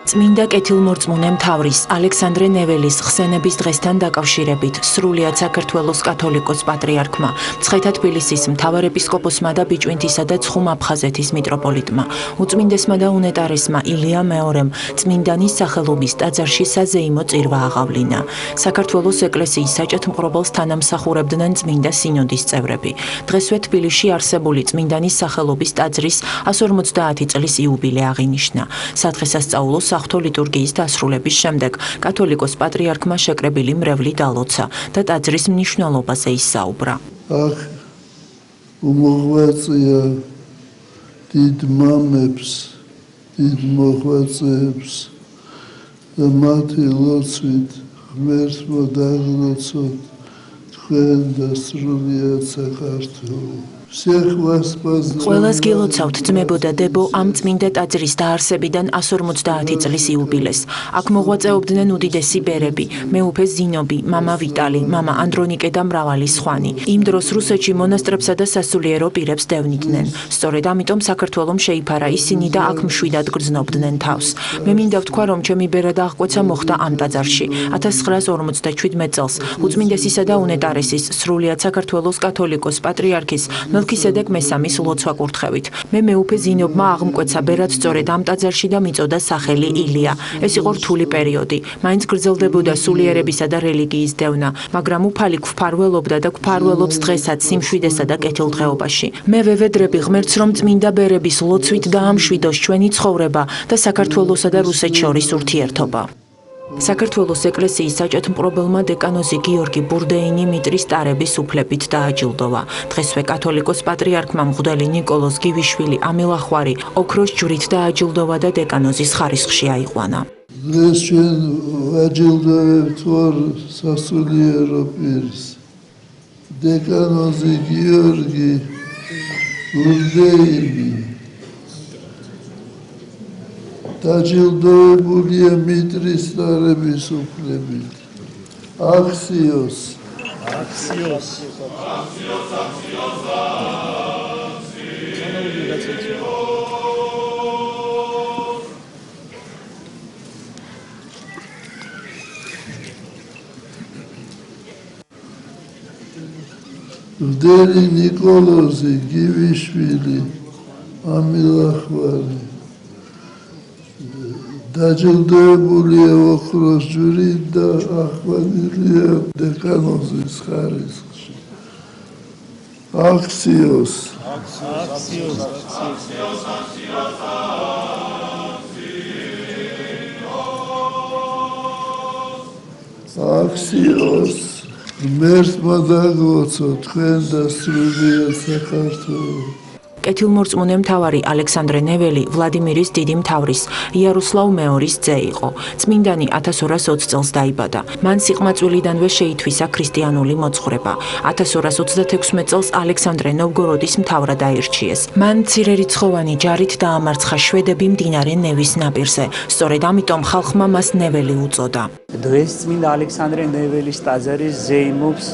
წმინდა კეთილმორწმუნე მთავრის ალექსანდრე ნეველის ხსენების დღესთან დაკავშირებით სრულიად საქართველოს კათოლიკოს პატრიარქმა, მცხეთა თბილისის მთავარეპისკოპოსმა და ბიჭვინთისა და ცხუმ-აფხაზეთის მიტროპოლიტმა, უწმინდესმა და უნეტარესმა ილია მეორემ წმინდანის სახელობის ტაძარში საზეიმო წირვა აღავლინა. საქართველოს ეკლესიის საჭეთმყრობელს თანამსახურებდნენ წმინდა სინოდის წევრები. დღესვე თბილისში არსებული წმინდანის სახელობის ტაძრის 150 წლის იუბილე აღინიშნა. სადღესასწაულო საღვთო ლიტურგიის დასრულების შემდეგ კათოლიკოს პატრიარქმა შეკრებილი მრევლი დალოცა და ტაძრის მნიშვნელობაზე ისაუბრა. აქ უმოღვაწეა დიდ მამებს, დიდ მოღვაწეებს და მათი ლოცვით ღმერთს მოდაგლოცოთ თქვენ და სრულიად საქართველო. ყველას გილოცავთ ძმებო და დებო ამ წმინდა ტაძრის დაარსებიდან 150 წლის იუბილეს. აქ მოღვაწეობდნენ უდიდესი ბერები, მეუფე ზინობი, მამა ვიტალი, მამა ანდრონიკე და მრავალი სხვანი. იმ დროს რუსეთში მონასტრებსა და სასულიერო პირებს დევნიდნენ. სწორედ ამიტომ საქართველომ შეიფარა ისინი და აქ მშვიდად გრძნობდნენ თავს. მე მინდა ვთქვა, რომ ჩემი ბერა და აღკვეცა მოხდა ამ ტაძარში 1957 წელს უწმინდესისა და უნეტარესის სრულიად საქართველოს კათოლიკოს პატრიარქის მელქისედეკ მესამის ლოცვა კურთხევით. მე მეუფე ზინობმა აღმკვეცა ბერად სწორედ ამ ტაძარში და მიწოდა სახელი ილია. ეს იყო რთული პერიოდი. მაინც გრძელდებოდა სულიერებისა და რელიგიის დევნა, მაგრამ უფალი გვფარველობდა და გვფარველობს დღესაც სიმშვიდესა და კეთილდღეობაში. მე ვევედრები ღმერთს, რომ წმინდა ბერების ლოცვით დაამშვიდოს ჩვენი ცხოვრება და საქართველოსა და რუსეთს შორის ურთიერთობა. საქართველოს ეკლესიის საჭეთმყრობელმა დეკანოზი გიორგი ბურდეინი მიტრის ტარების უფლებით დააჯილდოვა. დღესვე კათოლიკოს პატრიარქმა მღვდელი ნიკოლოზ გივიშვილი ამილახვარი ოქროს ჯვრით დააჯილდოვა და დეკანოზის ხარისხში აიყვანა. დღეს ჩვენ ვაჯილდოვებთ ორ სასულიერო პირს, დეკანოზი გიორგი ბურდეინი. დაჯილდოებულია მიტრის ტარების უფლებით. აქსიოს. აქსიოს. მღვდელი ნიკოლოზი გივიშვილი ამილახვარი დაჯილდოებულია ოქროს ჯვრით და ახვადილია დეკანოზის ხარისხში. აქსიოს. აქსიოს. ღმერთს მოდაგლოცოთ თქვენ და სრულიად საქართველო. კეთილმორწმუნე მთავარი ალექსანდრე ნეველი ვლადიმირის დიდი მთავრის იაროსლავ მეორის ძე იყო. წმინდანი 1220 წელს დაიბადა. მან სიყმაწვილიდანვე შეითვისა ქრისტიანული მოძღვრება. 1236 წელს ალექსანდრე ნოვგოროდის მთავრად აირჩიეს. მან მცირერიცხოვანი ჯარით დაამარცხა შვედები მდინარე ნევის ნაპირზე. სწორედ ამიტომ ხალხმა მას ნეველი უწოდა. დღეს წმინდა ალექსანდრე ნეველის ტაძარი ზეიმობს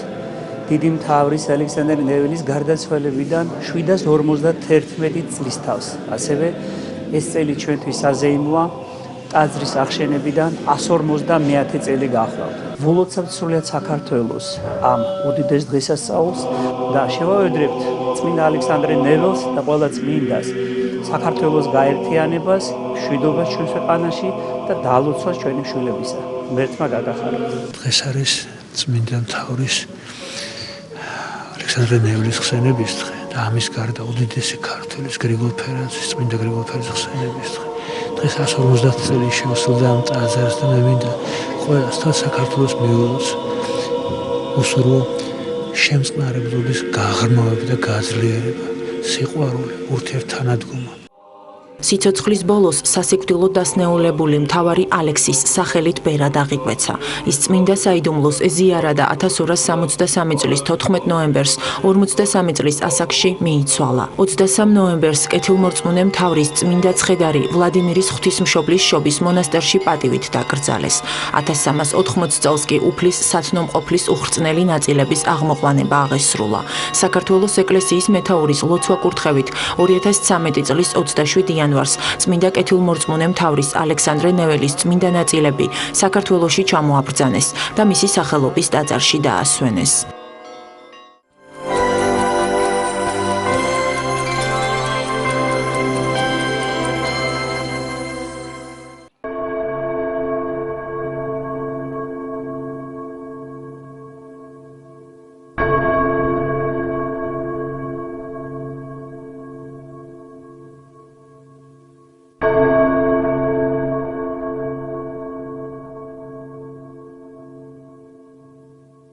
დიდი მთავრის ალექსანდრე ნეველის გარდაცვალებიდან 751 წლის თავს. ასევე ეს წელი ჩვენთვის საზეიმოა ტაძრის აღშენებიდან 150 წელი გახლავთ. ვლოცავთ სრულიად საქართველოს ამ უდიდეს დღესასწაულს და შევავედრებთ წმინდა ალექსანდრე ნეველს და ყველა წმინდას საქართველოს გაერთიანებას, მშვიდობას ჩვენს ქვეყანაში და დალოცვას ჩვენი შვილებისა. ღმერთმა გაგახაროთ. დღეს არის წმინდა მთავრის ალექსანდრე ნეველის ხსენების დღე და ამის გარდა უდიდესი ქართველის გრიგოლ ფერაძის, წმინდა გრიგოლ ფერაძის ხსენების დღე. დღეს 150 წელი შევსრულდა ამ ტაძარს და მე მინდა ყველას და საქართველოს მიულოც უსურო შემწყნარებლობის გაღრმავება და გაძლიერება, სიყვარული, ურთიერთთანადგომა. სიცოცხლის ბოლოს სასიკვდილო დასნეულებული მთავარი ალექსის სახელით ბერად აღიკვეცა. ის წმინდა საიდუმლოს ეზიარადა 1263 წლის 14 ნოემბერს 53 წლის ასაკში მიიცვალა. 23 ნოემბერს კეთილმორწმუნე მთავრის წმინდა ცხედარი ვლადიმირის ღვთისმშობლის შობის მონასტერში პატივით დაკრძალეს. 1380 წელს კი უფლის სათნომყოფლის უხრწნელი ნაწილების აღმოყვანება აღესრულა. საქართველოს ეკლესიის მეთაურის ლოცვა კურთხევით 2013 წლის 27 იანვარს წმინდა კეთილმორწმუნე მთავრის ალექსანდრე ნეველის წმინდა ნაწილები საქართველოში ჩამოაბრძანეს და მისი სახელობის ტაძარში დაასვენეს.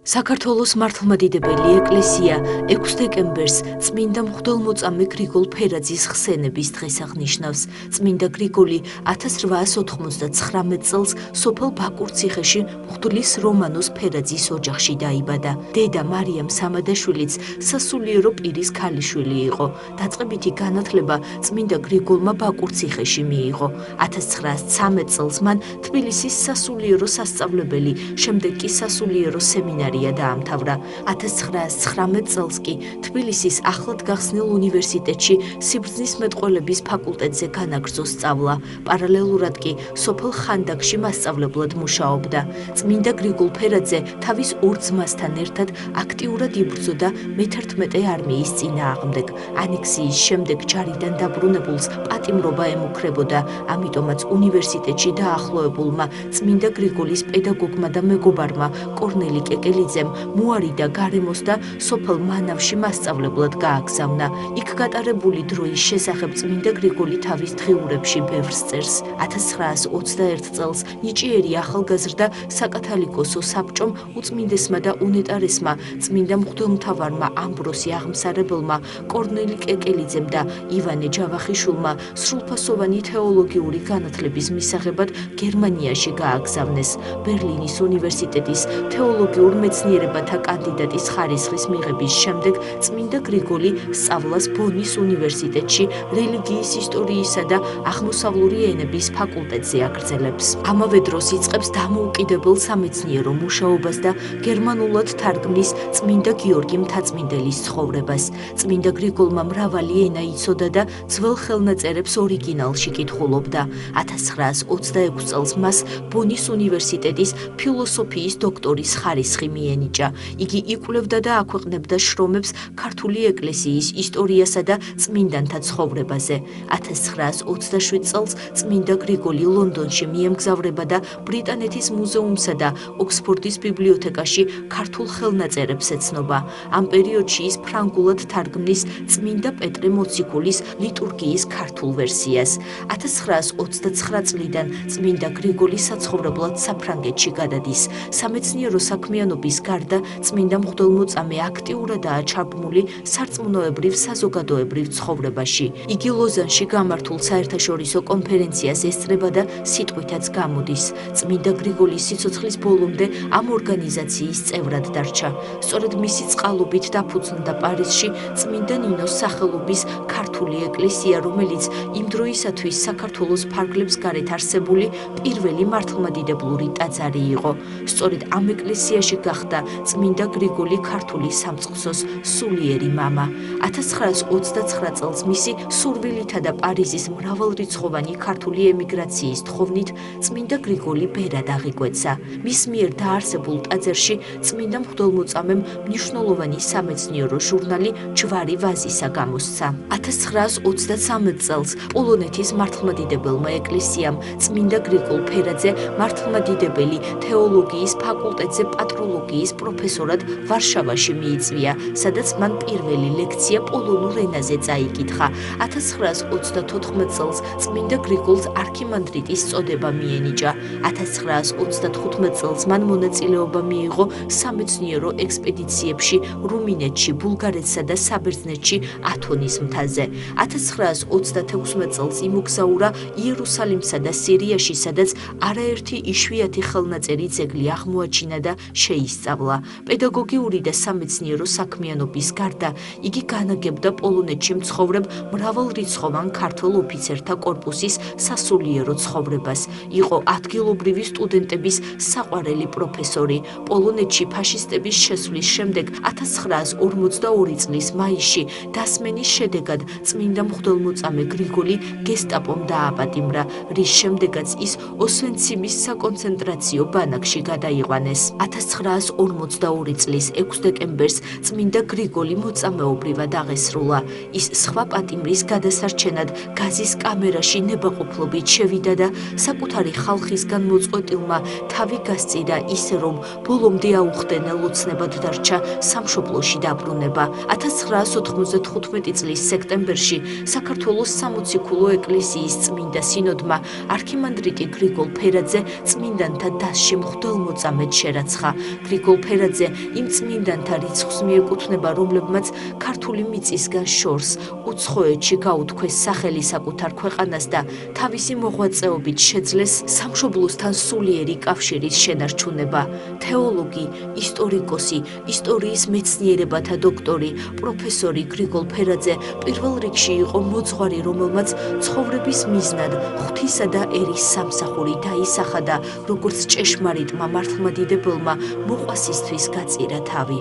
საქართველოს მართლმადიდებელი ეკლესია 6 დეკემბერს წმინდა მღვდელმოწამე გრიგოლ ფერაძის ხსენების დღეს აღნიშნავს. წმინდა გრიგოლი 1899 წელს სოფელ ბაკურციხეში მღვდლის რომანოს ფერაძის ოჯახში დაიბადა. დედა მარიამ სამადაშვილიც სასულიერო პირის ქალიშვილი იყო. დაწყებითი განათლება წმინდა გრიგოლმა ბაკურციხეში მიიღო. 1913 წელს მან თბილისის სასულიერო სასწავლებელი, შემდეგ კი სასულიერო სემინარი დაამთავრა. 1919 წელს კი თბილისის ახლად გახსნილ უნივერსიტეტში სიბრძნის მეტყველების ფაკულტეტზე განაგრძო სწავლა. პარალელურად კი სოფელ ხანდაკში მასწავლებლად მუშაობდა. წმინდა გრიგოლ ფერაძე თავის ორ ძმასთან ერთად აქტიურად იბრძოდა მე-11 არმიის წინააღმდეგ. ანექსიის შემდეგ ჯარიდან დაბრუნებულს პატიმრობა ემუქრებოდა, ამიტომაც უნივერსიტეტში დაახლოებულმა წმინდა გრიგოლის პედაგოგმა და მეგობარმა კორნელი კეკელიძემ მოარიდა გარემოს და სოფელ მანავში მასწავლებლად გააგზავნა. იქ გატარებული დროის შესახებ წმინდა გრიგოლი თავის დღიურებში ბევრს წერს. 1921 წელს ნიჭიერი ახალგაზრდა საკათალიკოსო საბჭომ უწმინდესმა და უნეტარესმა წმინდა მღვდელმთავარმა ამბროსი აღმსარებელმა კორნელი კეკელიძემ და ივანე ჯავახიშვილმა სრულფასოვანი თეოლოგიური განათლების მისაღებად გერმანიაში გააგზავნეს. ბერლინის უნივერსიტეტის თეოლოგიურ მეცნიერებათა კანდიდატის ხარისხის მიღების შემდეგ წმინდა გრიგოლი სწავლას ბონის უნივერსიტეტში რელიგიის ისტორიისა და აღმოსავლური ენების ფაკულტეტზე აგრძელებს. ამავე დროს იწყებს დამოუკიდებელ სამეცნიერო მუშაობას და გერმანულად თარგმნის წმინდა გიორგი მთაწმინდელის ცხოვრებას. წმინდა გრიგოლმა მრავალი ენა იცოდა და ძველ ხელნაწერებს ორიგინალში კითხულობდა. 1926 წელს მას ბონის უნივერსიტეტის ფილოსოფიის დოქტორის ხარისხი მიენიჭა. იგი იკვლევდა და აქვეყნებდა შრომებს ქართული ეკლესიის ისტორიასა და წმინდანთა ცხოვრებაზე. 1927 წელს წმინდა გრიგოლი ლონდონში მიემგზავრება და ბრიტანეთის მუზეუმსა და ოქსფორდის ბიბლიოთეკაში ქართულ ხელნაწერებს ეცნობა. ამ პერიოდში ის ფრანგულად თარგმნის წმინდა პეტრე მოციქულის ლიტურგიის ქართულ ვერსიას. 1929 წლიდან წმინდა გრიგოლი საცხოვრებლად საფრანგეთში გადადის. სამეცნიერო საქმიანობის გარდა წმინდა მღვდელმოწამე აქტიურადაა ჩაბმული სარწმუნოებრივ საზოგადოებრივ ცხოვრებაში. იგი ლოზანში გამართულ საერთაშორისო კონფერენციას ესწრება და სიტყვითაც გამოდის. წმინდა გრიგოლის სიცოცხლის ბოლომდე ამ ორგანიზაციის წევრად დარჩა. სწორედ მისი წყალობით დაფუძნდა პარიზში წმინდა ნინოს სახელობის ქართული ეკლესია, რომელიც იმ დროისათვის საქართველოს ფარგლებს გარეთ არსებული პირველი მართლმადიდებლური ტაძარი იყო. სწორედ ამ ეკლესიაში გახდა წმინდა გრიგოლი ქართული სამწყსოს სულიერი მამა. 1929 წელს მისი სურვილითა და პარიზის მრავალრიცხოვანი ქართული ემიგრაციის თხოვნით წმინდა გრიგოლი ბერად აღიკვეცა. მის მიერ დაარსებულ ტაძარში წმინდა მღვდელმოწამემ მნიშვნელოვანი სამეცნიერო ჟურნალი ჯვარი ვაზისა გამოსცა. 1933 წელს პოლონეთის მართლმადიდებელმა ეკლესიამ წმინდა გრიგოლ ფერაძე მართლმადიდებელი თეოლოგიის ფაკულტეტზე პატროლოგიის პროფესორად ვარშავაში მიიწვია, სადაც მან პირველი ლექცია პოლონურ ენაზე წაიკითხა. 1934 წელს წმინდა გრიგოლს არქიმანდრიტის წოდება მიენიჭა. 1935 წელს მან მონაწილეობა მიიღო სამეცნიერო ექსპედიციებში რუმინეთში, ბულგარეთსა და საბერძნეთში ათონის მთაზე. 1936 წელს იმოგზაურა იერუსალიმსა და სირიაში, სადაც არაერთი იშვიათი ხელნაწერი ძეგლი აღმოაჩინა და შეისწავლა. შეისწავლა. პედაგოგიური და სამეცნიერო საქმიანობის გარდა იგი განაგებდა პოლონეთში მცხოვრებ მრავალრიცხოვან ქართველ ოფიცერთა კორპუსის სასულიერო ცხოვრებას. იყო ადგილობრივი სტუდენტების საყვარელი პროფესორი. პოლონეთში ფაშისტების შესვლის შემდეგ 1942 წლის მაისში დასმენის შედეგად წმინდა მღვდელმოწამე გრიგოლი გესტაპომ დააპატიმრა, რის შემდეგაც ის ოსვენციმის საკონცენტრაციო ბანაკში გადაიყვანეს. 1942 წლის 6 დეკემბერს წმინდა გრიგოლი მოწამეობრივად აღესრულა. ის სხვა პატიმრის გადასარჩენად გაზის კამერაში ნებაყოფლობით შევიდა და საკუთარი ხალხისგან მოწყვეტილმა თავი გასწირა ისე, რომ ბოლომდე აუხდენელ ოცნებად დარჩა სამშობლოში დაბრუნება. 1995 წლის სექტემბერში საქართველოს სამოციქულო ეკლესიის წმინდა სინოდმა არქიმანდრიტი გრიგოლ ფერაძე წმინდანთა დასში მღვდელმოწამედ შერაცხა. გრიგოლ ფერაძე იმ წმინდანთა რიცხვს მიეკუთვნება, რომლებმაც ქართული მიწისგან შორს უცხოეთში გაუთქვეს სახელი საკუთარ ქვეყანას და თავისი მოღვაწეობით შეძლეს სამშობლოსთან სულიერი კავშირის შენარჩუნება. თეოლოგი, ისტორიკოსი, ისტორიის მეცნიერებათა დოქტორი, პროფესორი გრიგოლ ფერაძე პირველ რიგში იყო მოძღვარი, რომელმაც ცხოვრების მიზნად ღვთისა და ერის სამსახური დაისახა და როგორც ჭეშმარიტმა მართლმადიდებელმა მოყვასისთვის გაწირა თავი.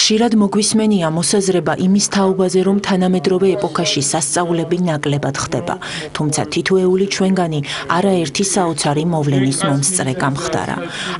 ხშირად მოგვისმენია მოსაზრება იმის თაობაზე, რომ თანამედროვე ეპოქაში სასწაულები ნაკლებად ხდება, თუმცა თითოეული ჩვენგანი არაერთი საოცარი მოვლენის მომსწრე გამხდარა.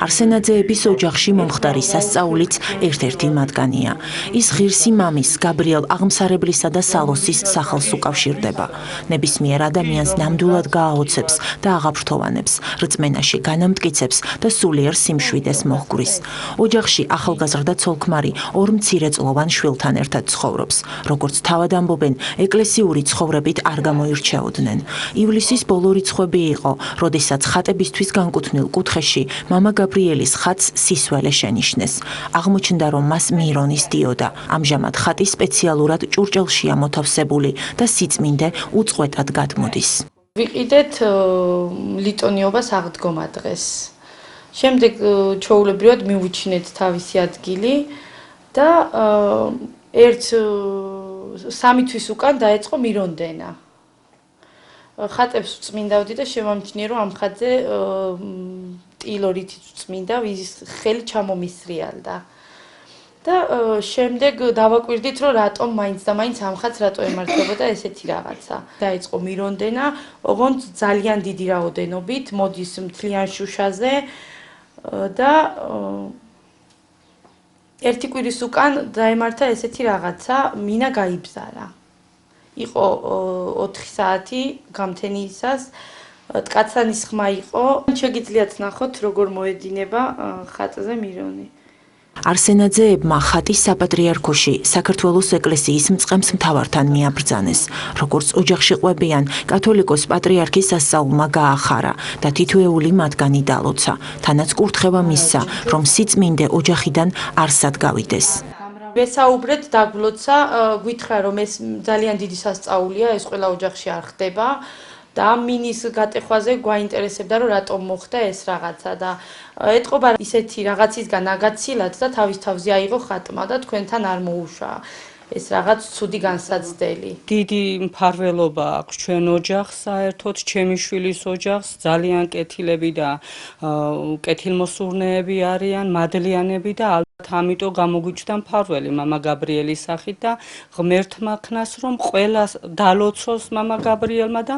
არსენაძეების ოჯახში მომხდარი სასწაულიც ერთ-ერთი მათგანია. ის ღირსი მამის, გაბრიელ აღმსარებლისა და სალოსის სახელს უკავშირდება. ნებისმიერ ადამიანს ნამდვილად გააოცებს და აღაფრთოვანებს, რწმენაში განამტკიცებს და სულიერ სიმშვიდეს მოჰგვრის. ოჯახში ახალგაზრდა ცოლ-ქმარი ორ მცირეწლოვან შვილთან ერთად ცხოვრობს. როგორც თავად ამბობენ, ეკლესიური ცხოვრებით არ გამოირჩეოდნენ. ივლისის ბოლო რიცხვები იყო, როდესაც ხატებისთვის განკუთვნილ კუთხეში მამა გაბრიელის ხატს სისველე შენიშნეს. აღმოჩნდა, რომ მას მირონის დიოდა. ამჟამად ხატი სპეციალურად ჭურჭელშია მოთავსებული და სიწმინდე უწყვეტად გადმოდის. ვიყიდეთ ლიტონიობას აღდგომა დღეს. შემდეგ ჩვეულებრივად მივუჩინეთ თავისი ადგილი და ერთ 3 თვის უკან დაეწყო მირონდენა. ხატებს წმინდავდი და შემამჩნია, რომ ამ ხატზე ტილორით წმინდა ვის ხელი ჩამომისრიალდა. და შემდეგ დავაკვირდით, რომ რატომ მაინც და მაინც ამ ხატს რატო ემართებოდა ესეთი რაღაცა. დაიწყო მირონდენა, ოღონდ ძალიან დიდი რაოდენობით, მოდის მთლიან შუშაზე და ერთი კვირის უკან დაემართა ესეთი რაღაცა, მინა გაიბზარა. იყო 4 საათი გამთენიისას, ტკაცანის ხმა იყო. შეგიძლიათ ნახოთ, როგორ მოედინება ხატზე მირონი. არსენაძეებმა ხატი საპატრიარქოში საქართველოს ეკლესიის მწყემს მთავართან მიაბრძანეს. როგორც ოჯახში ყვებიან, კათოლიკოს პატრიარქის სასწაულმა გაახარა და თითოეული მათგანი დალოცა. თანაც კურთხევა მისცა, რომ სიწმინდე ოჯახიდან არსად გავიდეს. ვესაუბრეთ, დაგვლოცა, გვითხრა, რომ ეს ძალიან დიდი სასწაულია, ეს ყველა ოჯახში არ ხდება. და ამ მინის გატეხვაზე გვაინტერესებდა, რომ რატომ მოხდა ეს რაღაცა და ეთყობა ისეთი რაღაცისგან აგაცილათ და თავის თავზე აიღო ხატმა და თქვენთან არ მოუშვა ეს რაღაც ცუდი განსაცდელი. დიდი მფარველობა აქვს ჩვენ ოჯახს, საერთოდ ჩემი შვილის ოჯახს, ძალიან კეთილები და კეთილმოსურნეები არიან, მადლიანები და ალბათ ამიტომ გამოგვიჩნდა მფარველი მამა გაბრიელის სახით და ღმერთმა ხნას, რომ ყველა დალოცოს მამა გაბრიელმა და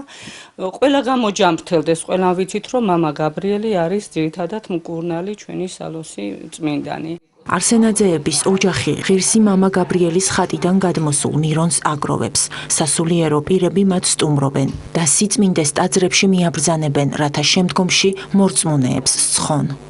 ყველა გამოჯამრთელდეს. ყველამ ვიცით, რომ მამა გაბრიელი არის ძირითადად მკურნალი ჩვენი სალოსი წმინდანი. არსენაძეების ოჯახი ღირსი მამა გაბრიელის ხატიდან გადმოსულ მირონს აგროვებს. სასულიერო პირები მათ სტუმრობენ და სიწმინდეს ტაძრებში მიაბრძანებენ, რათა შემდგომში მორწმუნეებს სცხონ.